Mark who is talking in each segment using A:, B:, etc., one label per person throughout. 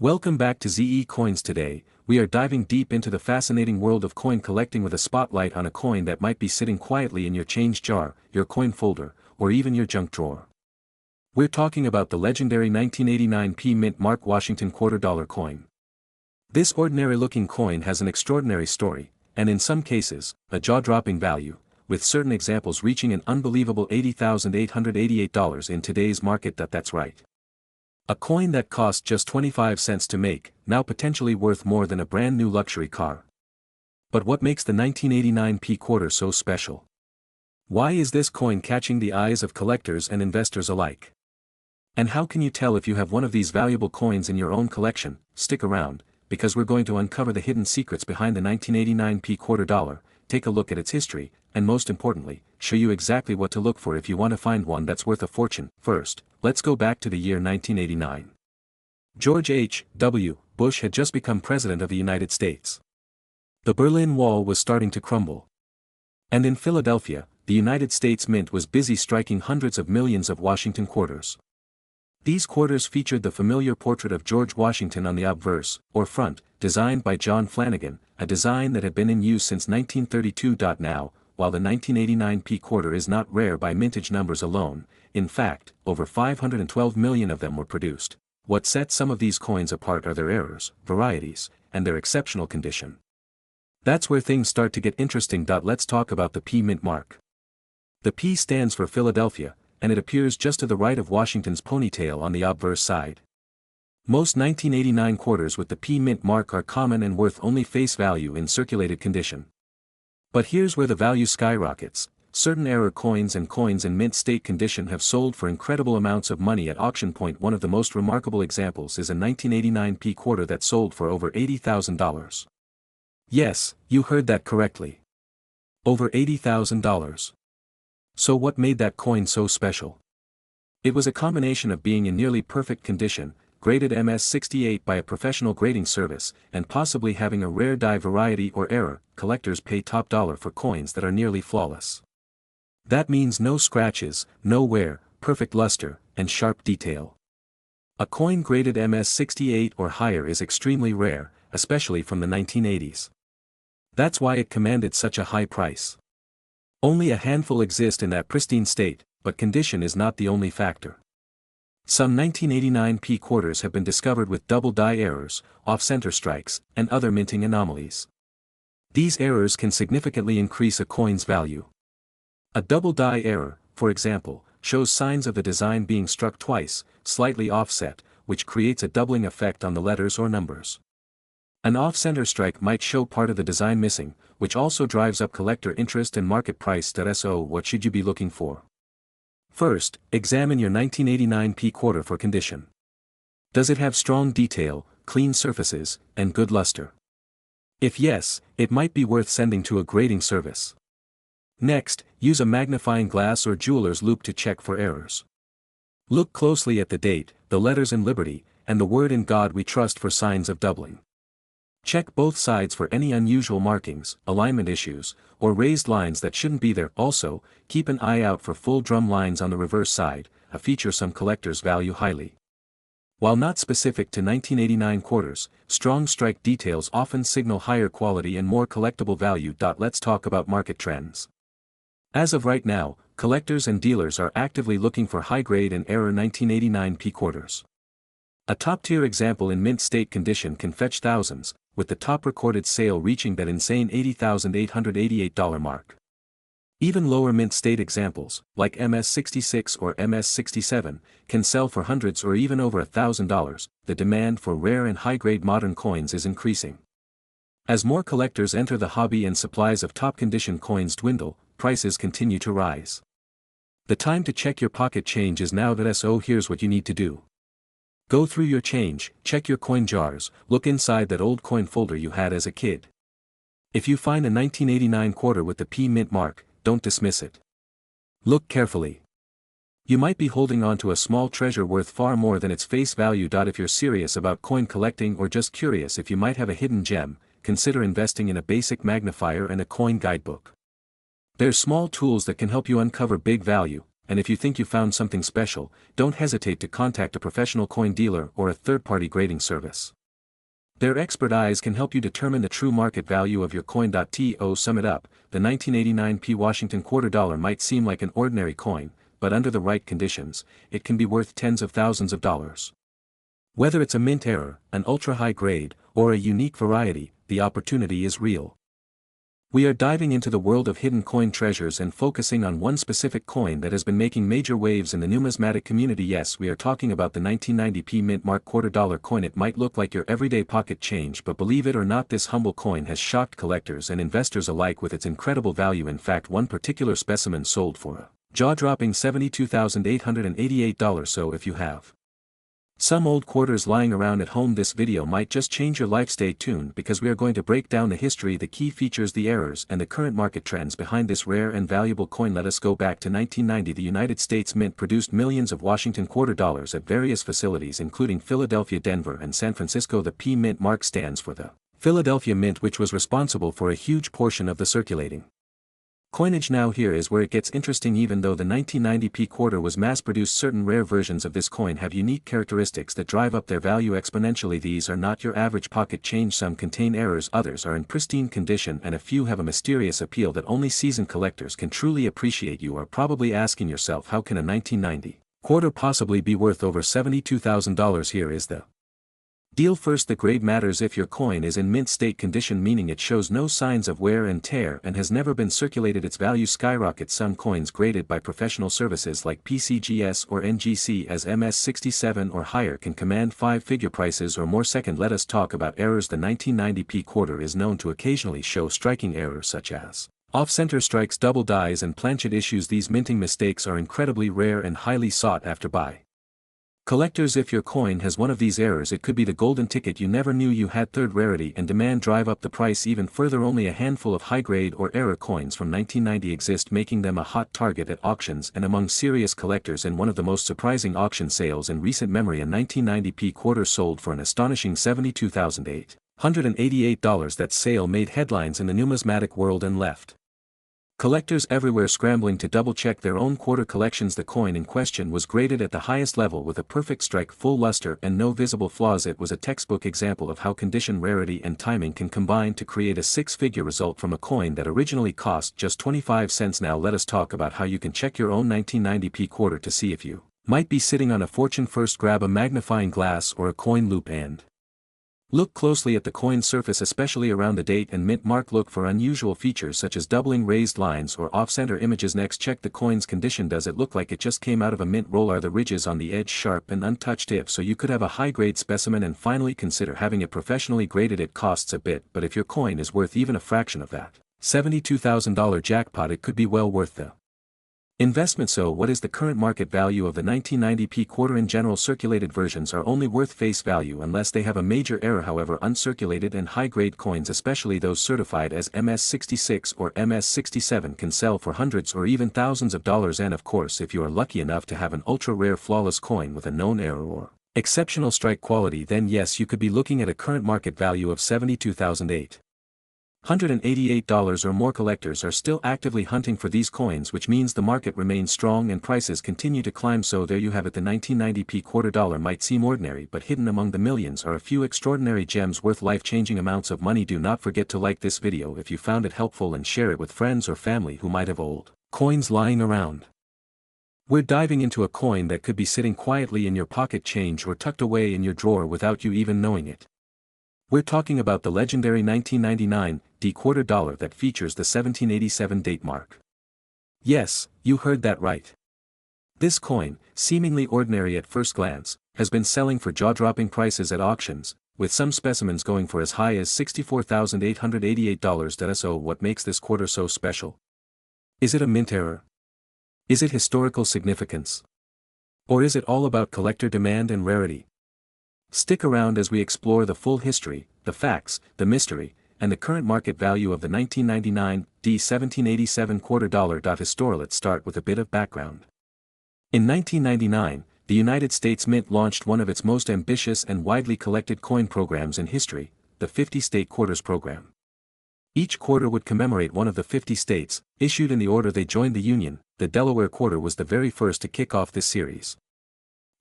A: Welcome back to ZE Coins. Today, we are diving deep into the fascinating world of coin collecting with a spotlight on a coin that might be sitting quietly in your change jar, your coin folder, or even your junk drawer. We're talking about the legendary 1989 P Mint Mark Washington $quarter coin. This ordinary-looking coin has an extraordinary story, and in some cases, a jaw-dropping value, with certain examples reaching an unbelievable $80,888 in today's market. That's right. A coin that cost just 25 cents to make, now potentially worth more than a brand new luxury car. But what makes the 1989 P quarter so special? Why is this coin catching the eyes of collectors and investors alike? And how can you tell if you have one of these valuable coins in your own collection? Stick around, because we're going to uncover the hidden secrets behind the 1989 P quarter dollar, take a look at its history, and most importantly, show you exactly what to look for if you want to find one that's worth a fortune. First, let's go back to the year 1989. George H.W. Bush had just become President of the United States. The Berlin Wall was starting to crumble. And in Philadelphia, the United States Mint was busy striking hundreds of millions of Washington quarters. These quarters featured the familiar portrait of George Washington on the obverse, or front, designed by John Flanagan, a design that had been in use since 1932. Now, while the 1989 P quarter is not rare by mintage numbers alone, in fact, over 512 million of them were produced. What sets some of these coins apart are their errors, varieties, and their exceptional condition. That's where things start to get interesting. Let's talk about the P Mint mark. The P stands for Philadelphia, and it appears just to the right of Washington's ponytail on the obverse side. Most 1989 quarters with the P Mint mark are common and worth only face value in circulated condition. But here's where the value skyrockets. Certain error coins and coins in mint state condition have sold for incredible amounts of money at auction point. One of the most remarkable examples is a 1989 P quarter that sold for over $80,000. Yes, you heard that correctly. Over $80,000. So what made that coin so special? It was a combination of being in nearly perfect condition, graded MS-68 by a professional grading service, and possibly having a rare die variety or error. Collectors pay top dollar for coins that are nearly flawless. That means no scratches, no wear, perfect luster, and sharp detail. A coin graded MS-68 or higher is extremely rare, especially from the 1980s. That's why it commanded such a high price. Only a handful exist in that pristine state, but condition is not the only factor. Some 1989 P quarters have been discovered with double die errors, off-center strikes, and other minting anomalies. These errors can significantly increase a coin's value. A double die error, for example, shows signs of the design being struck twice, slightly offset, which creates a doubling effect on the letters or numbers. An off-center strike might show part of the design missing, which also drives up collector interest and market price. So what should you be looking for? First, examine your 1989 P quarter for condition. Does it have strong detail, clean surfaces, and good luster? If yes, it might be worth sending to a grading service. Next, use a magnifying glass or jeweler's loupe to check for errors. Look closely at the date, the letters in Liberty, and the word "In God We Trust" for signs of doubling. Check both sides for any unusual markings, alignment issues, or raised lines that shouldn't be there. Also, keep an eye out for full drum lines on the reverse side, a feature some collectors value highly. While not specific to 1989 quarters, strong strike details often signal higher quality and more collectible value. Let's talk about market trends. As of right now, collectors and dealers are actively looking for high-grade and error 1989 P quarters. A top-tier example in mint state condition can fetch thousands, with the top recorded sale reaching that insane $80,888 mark. Even lower mint state examples, like MS-66 or MS-67, can sell for hundreds or even over $1,000. The demand for rare and high-grade modern coins is increasing. As more collectors enter the hobby and supplies of top-condition coins dwindle, prices continue to rise. The time to check your pocket change is now. So here's what you need to do. Go through your change, check your coin jars, look inside that old coin folder you had as a kid. If you find a 1989 quarter with the P Mint mark, don't dismiss it. Look carefully. You might be holding on to a small treasure worth far more than its face value. If you're serious about coin collecting or just curious if you might have a hidden gem, consider investing in a basic magnifier and a coin guidebook. They're small tools that can help you uncover big value, and if you think you found something special, don't hesitate to contact a professional coin dealer or a third-party grading service. Their expert eyes can help you determine the true market value of your coin. To sum it up, the 1989 P Washington quarter dollar might seem like an ordinary coin, but under the right conditions, it can be worth tens of thousands of dollars. Whether it's a mint error, an ultra-high grade, or a unique variety, the opportunity is real. We are diving into the world of hidden coin treasures and focusing on one specific coin that has been making major waves in the numismatic community. Yes, we are talking about the 1990 P Mint Mark quarter dollar coin. It might look like your everyday pocket change, but believe it or not, this humble coin has shocked collectors and investors alike with its incredible value. In fact, one particular specimen sold for a jaw-dropping $72,888. So if you have some old quarters lying around at home, this video might just change your life. Stay tuned, because we are going to break down the history, the key features, the errors, and the current market trends behind this rare and valuable coin. Let us go back to 1990. The United States Mint produced millions of Washington quarter dollars at various facilities including Philadelphia, Denver, and San Francisco. The P Mint mark stands for the Philadelphia Mint, which was responsible for a huge portion of the circulating coinage. Now here is where it gets interesting. Even though the 1990 P quarter was mass-produced, certain rare versions of this coin have unique characteristics that drive up their value exponentially. These are not your average pocket change. Some contain errors, others are in pristine condition, and a few have a mysterious appeal that only seasoned collectors can truly appreciate. You are probably asking yourself, how can a 1990 quarter possibly be worth over $72,000? Here is the deal. First, the grade matters. If your coin is in mint state condition, meaning it shows no signs of wear and tear and has never been circulated, its value skyrockets. Some coins graded by professional services like PCGS or NGC as MS67 or higher can command five-figure prices or more. Second, let us talk about errors. The 1990 P quarter is known to occasionally show striking errors such as off-center strikes, double dies, and planchet issues. These minting mistakes are incredibly rare and highly sought after by collectors. If your coin has one of these errors, it could be the golden ticket you never knew you had. Third, rarity and demand drive up the price even further. Only a handful of high-grade or error coins from 1990 exist, making them a hot target at auctions and among serious collectors. In one of the most surprising auction sales in recent memory, a 1990 P quarter sold for an astonishing $72,888. That sale made headlines in the numismatic world and left collectors everywhere scrambling to double-check their own quarter collections. The coin in question was graded at the highest level with a perfect strike, full luster, and no visible flaws. It was a textbook example of how condition, rarity, and timing can combine to create a six-figure result from a coin that originally cost just 25 cents. Now let us talk about how you can check your own 1990 P quarter to see if you might be sitting on a fortune. First, grab a magnifying glass or a coin loop and look closely at the coin's surface, especially around the date and mint mark. Look for unusual features such as doubling, raised lines, or off-center images. Next, check the coin's condition. Does it look like it just came out of a mint roll? Are the ridges on the edge sharp and untouched? If so, you could have a high-grade specimen. And finally, consider having it professionally graded. It costs a bit, but if your coin is worth even a fraction of that $72,000 jackpot, it could be well worth the investment. So what is the current market value of the 1990 P quarter? In general, circulated versions are only worth face value unless they have a major error. However, uncirculated and high-grade coins, especially those certified as MS66 or MS67, can sell for hundreds or even thousands of dollars. And of course, if you are lucky enough to have an ultra-rare flawless coin with a known error or exceptional strike quality, then yes, you could be looking at a current market value of $72,888 or more. Collectors are still actively hunting for these coins, which means the market remains strong and prices continue to climb. So there you have it. The 1990 P quarter dollar might seem ordinary, but hidden among the millions are a few extraordinary gems worth life-changing amounts of money. Do not forget to like this video if you found it helpful and share it with friends or family who might have old coins lying around. We're diving into a coin that could be sitting quietly in your pocket change or tucked away in your drawer without you even knowing it. We're talking about the legendary 1999 D quarter dollar that features the 1787 date mark. Yes, you heard that right. This coin, seemingly ordinary at first glance, has been selling for jaw-dropping prices at auctions, with some specimens going for as high as $64,888. So what makes this quarter so special? Is it a mint error? Is it historical significance? Or is it all about collector demand and rarity? Stick around as we explore the full history, the facts, the mystery, and the current market value of the 1999 D 1787 quarter dollar. Let's start with a bit of background. In 1999, the United States Mint launched one of its most ambitious and widely collected coin programs in history, the 50-state quarters program. Each quarter would commemorate one of the 50 states, issued in the order they joined the Union. The Delaware quarter was the very first to kick off this series.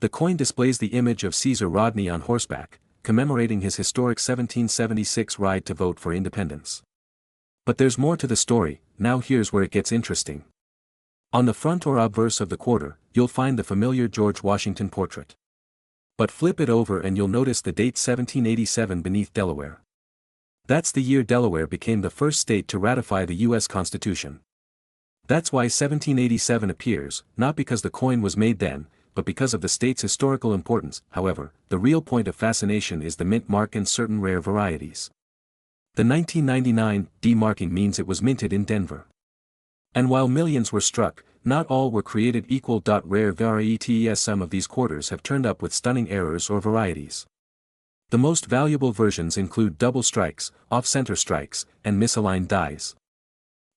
A: The coin displays the image of Caesar Rodney on horseback, commemorating his historic 1776 ride to vote for independence. But there's more to the story. Now here's where it gets interesting. On the front or obverse of the quarter, you'll find the familiar George Washington portrait. But flip it over and you'll notice the date 1787 beneath Delaware. That's the year Delaware became the first state to ratify the U.S. Constitution. That's why 1787 appears, not because the coin was made then, but because of the state's historical importance. However, the real point of fascination is the mint mark and certain rare varieties. The 1999 D marking means it was minted in Denver. And while millions were struck, not all were created equal. Rare varieties. Some of these quarters have turned up with stunning errors or varieties. The most valuable versions include double strikes, off-center strikes, and misaligned dies.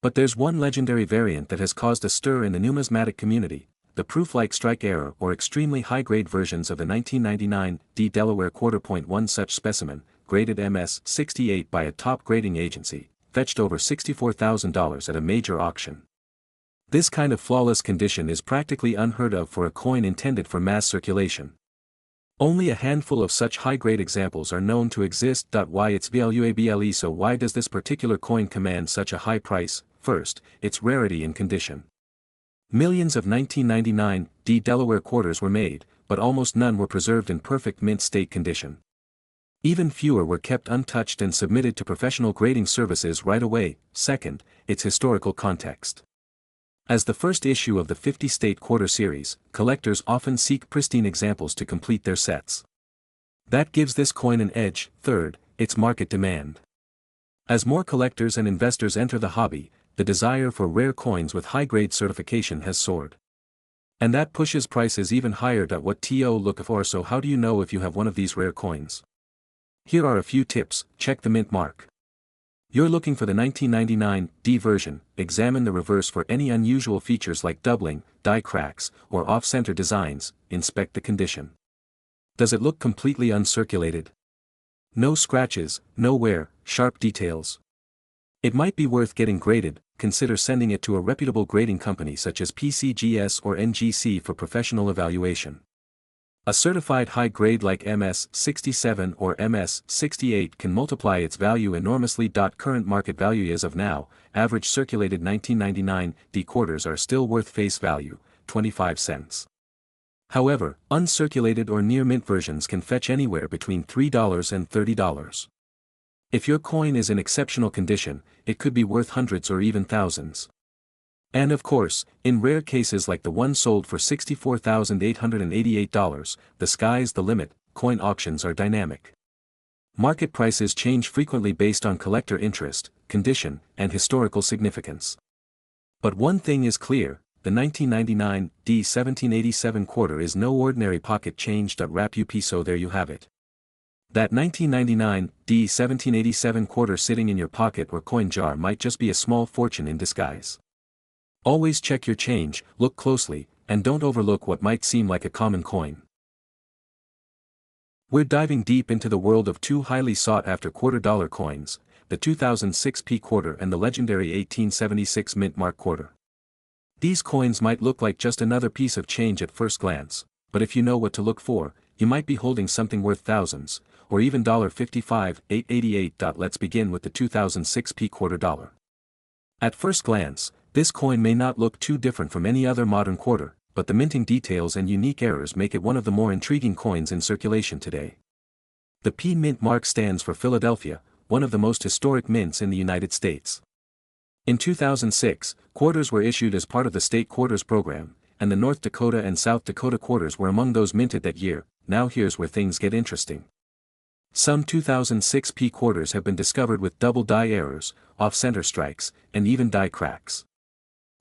A: But there's one legendary variant that has caused a stir in the numismatic community: the proof-like strike error or extremely high-grade versions of the 1999 D Delaware quarter. One such specimen, graded MS-68 by a top grading agency, fetched over $64,000 at a major auction. This kind of flawless condition is practically unheard of for a coin intended for mass circulation. Only a handful of such high-grade examples are known to exist. Why it's valuable? So why does this particular coin command such a high price? First, its rarity and condition. Millions of 1999 D Delaware quarters were made, but almost none were preserved in perfect mint state condition. Even fewer were kept untouched and submitted to professional grading services right away. Second, its historical context. As the first issue of the 50-state quarter series, collectors often seek pristine examples to complete their sets. That gives this coin an edge. Third, its market demand. As more collectors and investors enter the hobby, the desire for rare coins with high-grade certification has soared. And that pushes prices even higher. What to look for? So how do you know if you have one of these rare coins? Here are a few tips. Check the mint mark. You're looking for the 1999 D version. Examine the reverse for any unusual features like doubling, die cracks, or off-center designs. Inspect the condition. Does it look completely uncirculated? No scratches, no wear, sharp details. It might be worth getting graded. Consider sending it to a reputable grading company such as PCGS or NGC for professional evaluation. A certified high grade like MS-67 or MS-68 can multiply its value enormously. Current market value as of now, average circulated 1999 D quarters are still worth face value, 25 cents. However, uncirculated or near mint versions can fetch anywhere between $3 and $30. If your coin is in exceptional condition, it could be worth hundreds or even thousands. And of course, in rare cases like the one sold for $64,888, the sky's the limit. Coin auctions are dynamic. Market prices change frequently based on collector interest, condition, and historical significance. But one thing is clear: the 1999 D 1787 quarter is no ordinary pocket change. So there you have it. That 1999 D 1787 quarter sitting in your pocket or coin jar might just be a small fortune in disguise. Always check your change, look closely, and don't overlook what might seem like a common coin. We're diving deep into the world of two highly sought-after quarter-dollar coins, the 2006 P quarter and the legendary 1876 mint mark quarter. These coins might look like just another piece of change at first glance, but if you know what to look for, you might be holding something worth thousands, or even $55,888. Let's begin with the 2006 P quarter dollar. At first glance, this coin may not look too different from any other modern quarter, but the minting details and unique errors make it one of the more intriguing coins in circulation today. The P mint mark stands for Philadelphia, one of the most historic mints in the United States. In 2006, quarters were issued as part of the state quarters program, and the North Dakota and South Dakota quarters were among those minted that year. Now here's where things get interesting. Some 2006 P quarters have been discovered with double die errors, off-center strikes, and even die cracks.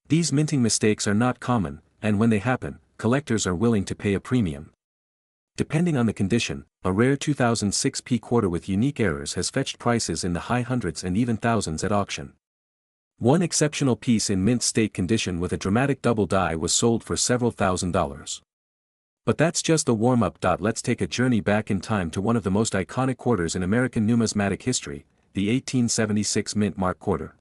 A: These minting mistakes are not common, and when they happen, collectors are willing to pay a premium. Depending on the condition, a rare 2006 P quarter with unique errors has fetched prices in the high hundreds and even thousands at auction. One exceptional piece in mint state condition with a dramatic double die was sold for several $1,000s. But that's just the warm-up. Let's take a journey back in time to one of the most iconic quarters in American numismatic history, the 1876 mint mark quarter.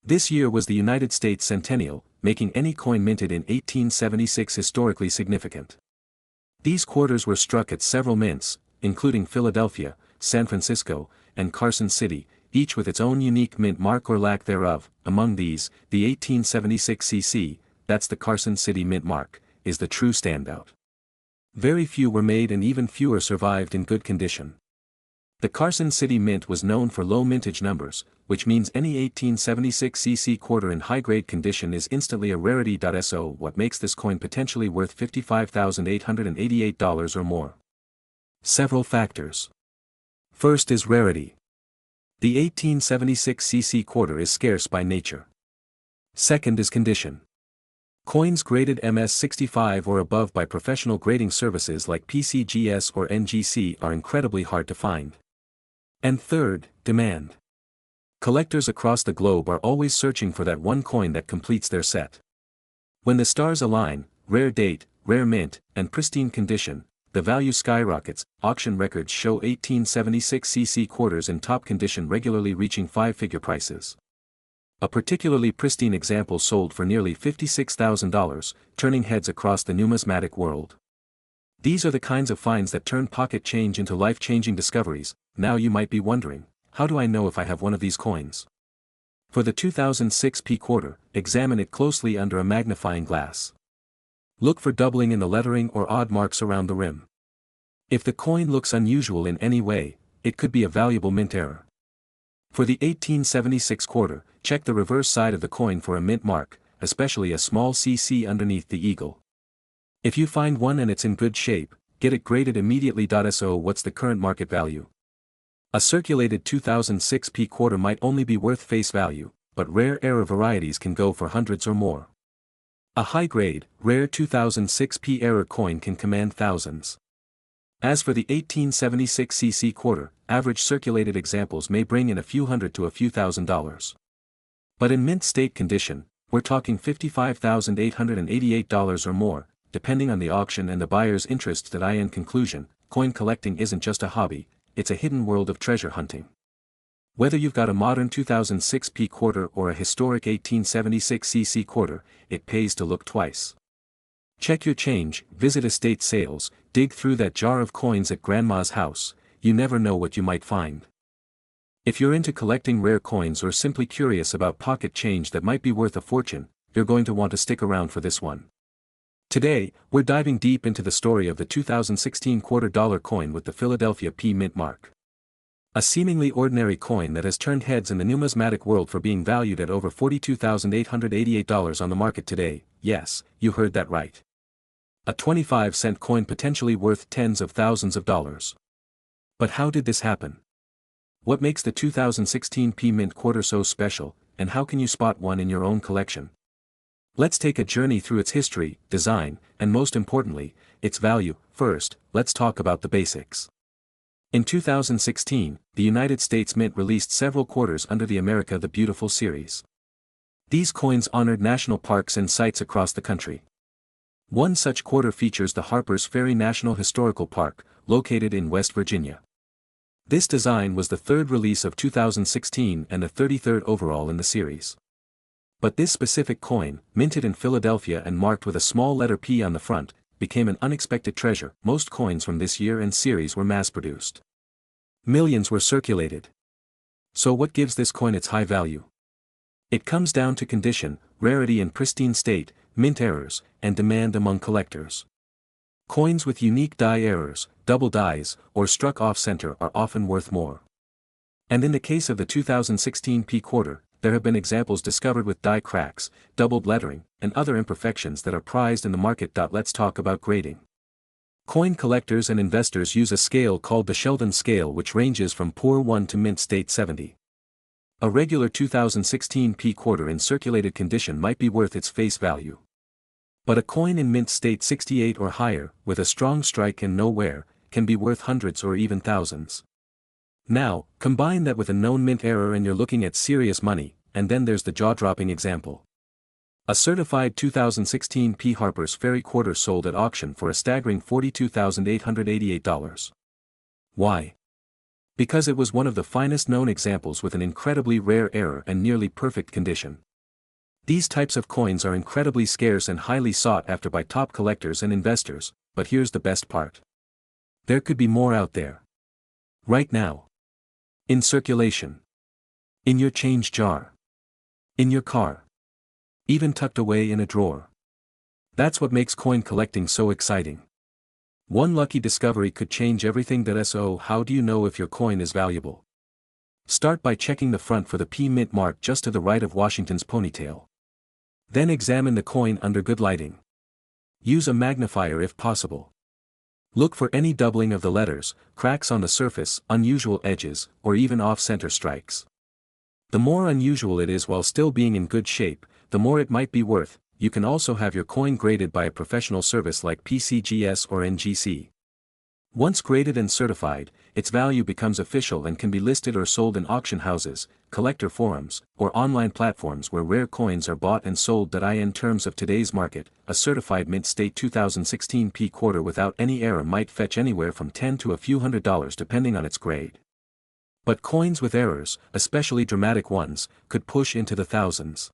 A: This year was the United States centennial, making any coin minted in 1876 historically significant. These quarters were struck at several mints, including Philadelphia, San Francisco, and Carson City, each with its own unique mint mark or lack thereof. Among these, the 1876 cc, that's the Carson City mint mark, is the true standout. Very few were made and even fewer survived in good condition. The Carson City Mint was known for low mintage numbers, which means any 1876 cc quarter in high-grade condition is instantly a rarity. So what makes this coin potentially worth $55,888 or more? Several factors. First is rarity. The 1876 cc quarter is scarce by nature. Second is condition. Coins graded MS65 or above by professional grading services like PCGS or NGC are incredibly hard to find. And third, demand. Collectors across the globe are always searching for that one coin that completes their set. When the stars align, rare date, rare mint, and pristine condition, the value skyrockets. Auction records show 1876 cc quarters in top condition regularly reaching five-figure prices. A particularly pristine example sold for nearly $56,000, turning heads across the numismatic world. These are the kinds of finds that turn pocket change into life-changing discoveries. Now you might be wondering, how do I know if I have one of these coins? For the 2006 P quarter, examine it closely under a magnifying glass. Look for doubling in the lettering or odd marks around the rim. If the coin looks unusual in any way, it could be a valuable mint error. For the 1876 quarter, check the reverse side of the coin for a mint mark, especially a small CC underneath the eagle. If you find one and it's in good shape, get it graded immediately. So what's the current market value? A circulated 2006 P quarter might only be worth face value, but rare error varieties can go for hundreds or more. A high-grade, rare 2006 P error coin can command thousands. As for the 1876 cc quarter, average circulated examples may bring in a few hundred to a few $1,000s. But in mint state condition, we're talking $55,888 or more, depending on the auction and the buyer's interest. In conclusion, coin collecting isn't just a hobby, it's a hidden world of treasure hunting. Whether you've got a modern 2006 P quarter or a historic 1876 cc quarter, it pays to look twice. Check your change, visit estate sales, dig through that jar of coins at grandma's house. You never know what you might find. If you're into collecting rare coins or simply curious about pocket change that might be worth a fortune, you're going to want to stick around for this one. Today, we're diving deep into the story of the 2016 $quarter coin with the Philadelphia P mint mark. A seemingly ordinary coin that has turned heads in the numismatic world for being valued at over $42,888 on the market today. Yes, you heard that right. A 25-cent coin potentially worth tens of thousands of dollars. But how did this happen? What makes the 2016 P mint quarter so special, and how can you spot one in your own collection? Let's take a journey through its history, design, and most importantly, its value. First, let's talk about the basics. In 2016, the United States Mint released several quarters under the America the Beautiful series. These coins honored national parks and sites across the country. One such quarter features the Harper's Ferry National Historical Park, located in West Virginia. This design was the third release of 2016 and the 33rd overall in the series. But this specific coin, minted in Philadelphia and marked with a small letter P on the front, became an unexpected treasure. Most coins from this year and series were mass-produced. Millions were circulated. So what gives this coin its high value? It comes down to condition, rarity in pristine state, mint errors, and demand among collectors. Coins with unique die errors, double dies, or struck off-center are often worth more. And in the case of the 2016 P quarter, there have been examples discovered with die cracks, doubled lettering, and other imperfections that are prized in the market. Let's talk about grading. Coin collectors and investors use a scale called the Sheldon scale, which ranges from poor 1 to mint state 70. A regular 2016 P quarter in circulated condition might be worth its face value. But a coin in mint state 68 or higher, with a strong strike and no wear, can be worth hundreds or even thousands. Now, combine that with a known mint error and you're looking at serious money, and then there's the jaw-dropping example. A certified 2016 P Harper's Ferry quarter sold at auction for a staggering $42,888. Why? Because it was one of the finest known examples with an incredibly rare error and nearly perfect condition. These types of coins are incredibly scarce and highly sought after by top collectors and investors, but here's the best part. There could be more out there. Right now. In circulation. In your change jar. In your car. Even tucked away in a drawer. That's what makes coin collecting so exciting. One lucky discovery could change everything. So how do you know if your coin is valuable? Start by checking the front for the P mint mark just to the right of Washington's ponytail. Then examine the coin under good lighting. Use a magnifier if possible. Look for any doubling of the letters, cracks on the surface, unusual edges, or even off-center strikes. The more unusual it is while still being in good shape, the more it might be worth. You can also have your coin graded by a professional service like PCGS or NGC. Once graded and certified, its value becomes official and can be listed or sold in auction houses, collector forums, or online platforms where rare coins are bought and sold. In terms of today's market, a certified mint state 2016 P quarter without any error might fetch anywhere from $10 to a few $100s depending on its grade. But coins with errors, especially dramatic ones, could push into the thousands.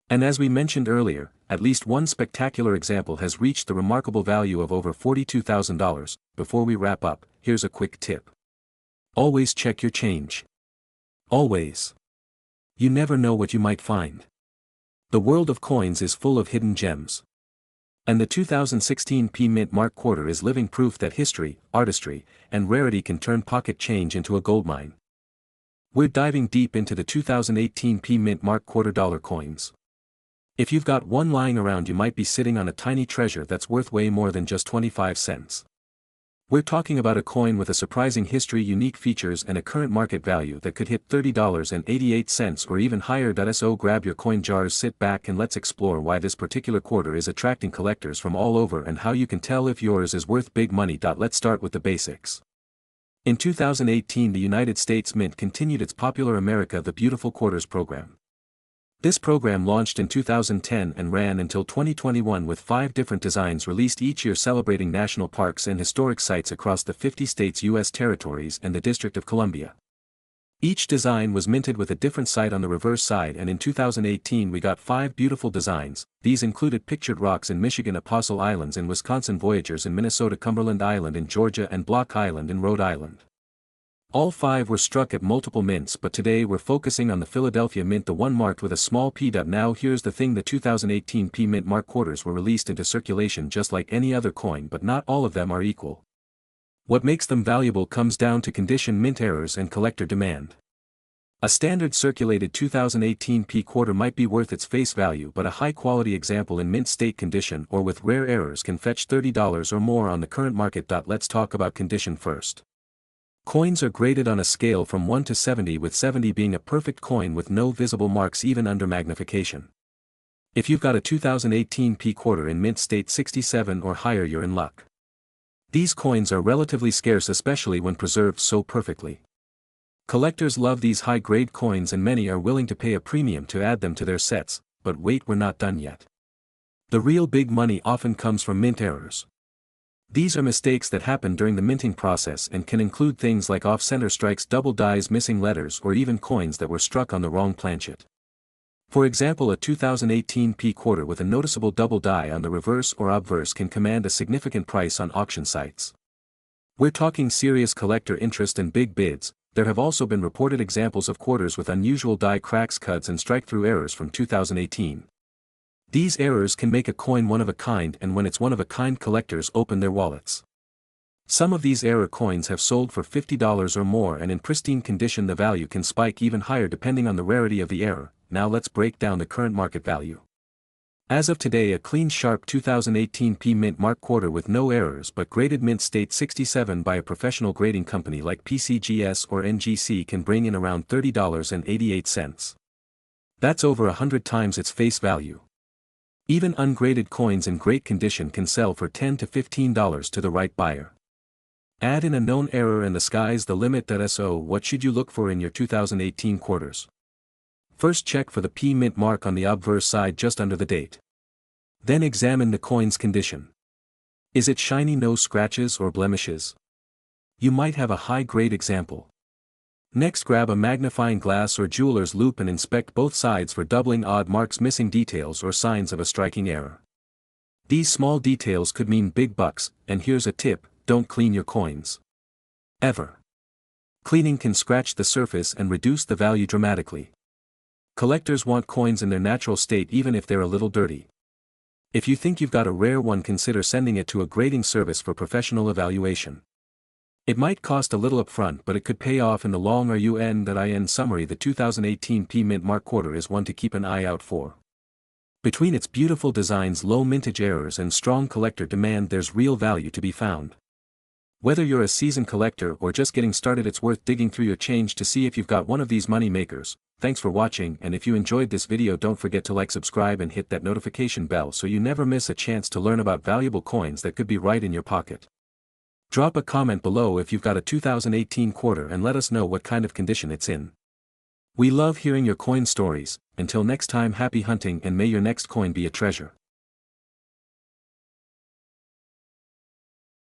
A: And as we mentioned earlier, at least one spectacular example has reached the remarkable value of over $42,000. Before we wrap up, here's a quick tip. Always check your change. Always. You never know what you might find. The world of coins is full of hidden gems. And the 2016 P Mint Mark quarter is living proof that history, artistry, and rarity can turn pocket change into a goldmine. We're diving deep into the 2018 P Mint Mark quarter dollar coins. If you've got one lying around, you might be sitting on a tiny treasure that's worth way more than just 25 cents. We're talking about a coin with a surprising history, unique features, and a current market value that could hit $30.88 or even higher. So grab your coin jars, sit back, and let's explore why this particular quarter is attracting collectors from all over and how you can tell if yours is worth big money. Let's start with the basics. In 2018, the United States Mint continued its popular America the Beautiful Quarters program. This program launched in 2010 and ran until 2021 with 5 different designs released each year celebrating national parks and historic sites across the 50 states, U.S. territories, and the District of Columbia. Each design was minted with a different site on the reverse side, and in 2018 we got 5 beautiful designs. These included Pictured Rocks in Michigan, Apostle Islands in Wisconsin, Voyagers in Minnesota, Cumberland Island in Georgia, and Block Island in Rhode Island. All 5 were struck at multiple mints, but today we're focusing on the Philadelphia Mint, the one marked with a small p. Now here's the thing, the 2018 P Mint Mark quarters were released into circulation just like any other coin, but not all of them are equal. What makes them valuable comes down to condition, mint errors, and collector demand. A standard circulated 2018 P quarter might be worth its face value, but a high-quality example in mint state condition or with rare errors can fetch $30 or more on the current market. Let's talk about condition first. Coins are graded on a scale from 1 to 70, with 70 being a perfect coin with no visible marks even under magnification. If you've got a 2018 P quarter in mint state 67 or higher, you're in luck. These coins are relatively scarce, especially when preserved so perfectly. Collectors love these high-grade coins and many are willing to pay a premium to add them to their sets, but wait, we're not done yet. The real big money often comes from mint errors. These are mistakes that happen during the minting process and can include things like off-center strikes, double dies, missing letters, or even coins that were struck on the wrong planchet. For example, a 2018 P quarter with a noticeable double die on the reverse or obverse can command a significant price on auction sites. We're talking serious collector interest and big bids. There have also been reported examples of quarters with unusual die cracks, cuts, and strike-through errors from 2018. These errors can make a coin one of a kind, and when it's one of a kind, collectors open their wallets. Some of these error coins have sold for $50 or more, and in pristine condition the value can spike even higher depending on the rarity of the error. Now let's break down the current market value. As of today, a clean, sharp 2018 P Mint Mark quarter with no errors but graded mint state 67 by a professional grading company like PCGS or NGC can bring in around $30.88. That's over 100 times its face value. Even ungraded coins in great condition can sell for $10 to $15 to the right buyer. Add in a known error and the sky's the limit. So what should you look for in your 2018 quarters? First, check for the P Mint mark on the obverse side just under the date. Then examine the coin's condition. Is it shiny, no scratches or blemishes? You might have a high-grade example. Next, grab a magnifying glass or jeweler's loupe and inspect both sides for doubling, odd marks, missing details, or signs of a striking error. These small details could mean big bucks, and here's a tip: don't clean your coins ever. Cleaning can scratch the surface and reduce the value dramatically. Collectors want coins in their natural state even if they're a little dirty. If you think you've got a rare one, consider sending it to a grading service for professional evaluation. It might cost a little upfront, but it could pay off in the long run. In summary, the 2018 P Mint Mark quarter is one to keep an eye out for. Between its beautiful designs, low mintage errors, and strong collector demand, there's real value to be found. Whether you're a seasoned collector or just getting started, it's worth digging through your change to see if you've got one of these money makers. Thanks for watching, and if you enjoyed this video, don't forget to like, subscribe, and hit that notification bell so you never miss a chance to learn about valuable coins that could be right in your pocket. Drop a comment below if you've got a 2018 quarter and let us know what kind of condition it's in. We love hearing your coin stories. Until next time, happy hunting, and may your next coin be a treasure.